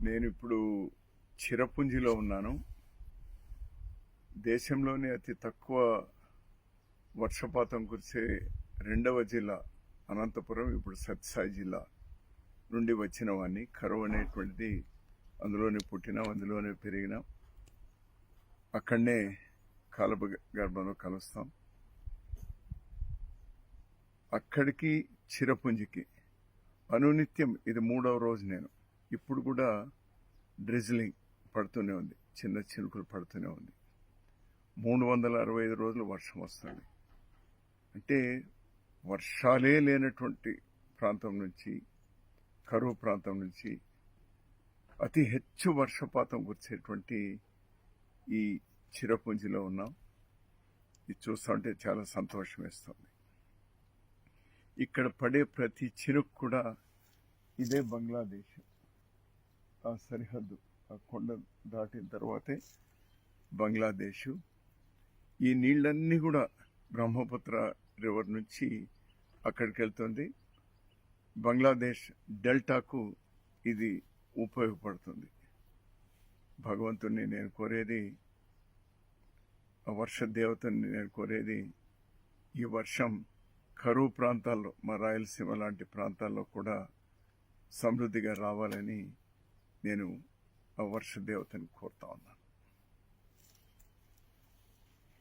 నేను ఇప్పుడు చిరపుంజిలో ఉన్నాను. దేశంలోనే అతి తక్కువ వర్షపాతం కురిసే రెండవ జిల్లా అనంతపురం. ఇప్పుడు సత్యసాయి జిల్లా నుండి వచ్చిన వాడిని. కరువు అనేటువంటిది అందులోనే పుట్టినాం, అందులోనే పెరిగినాం, అక్కడనే కాలప గర్భంలో కలుస్తాం. అక్కడికి చిరపుంజికి అనునిత్యం ఇది 3వ రోజు. నేను ఇప్పుడు కూడా డ్రిజ్లింగ్ పడుతూనే ఉంది, చిన్న చినుకులు పడుతూనే ఉంది. 365 రోజులు వర్షం వస్తుంది. అంటే వర్షాలే లేనటువంటి ప్రాంతం నుంచి, కరువు ప్రాంతం నుంచి అతి ಹೆಚ್ಚు వర్షపాతం కురిసేటువంటి ఈ చిరపుంజిలో ఉన్నాం. ఇది చూస్తుంటే చాలా సంతోషం వేస్తుంది. ఇక్కడ పడే ప్రతి చినుకు కూడా ఇదే బంగ్లాదేశ్ ఆ సరిహద్దు, ఆ కొండ దాటిన తర్వాతే బంగ్లాదేశ్. ఈ నీళ్ళన్నీ కూడా బ్రహ్మపుత్ర రివర్ నుంచి అక్కడికి వెళ్తుంది. బంగ్లాదేశ్ డెల్టాకు ఇది ఉపయోగపడుతుంది. భగవంతుని నేను కోరేది, ఆ వర్ష దేవతని నేను కోరేది, ఈ వర్షం కరువు ప్రాంతాల్లో, మా రాయలసీమ లాంటి ప్రాంతాల్లో కూడా సమృద్ధిగా రావాలని నేను ఆ వర్ష దేవతని కోరుతా ఉన్నాను.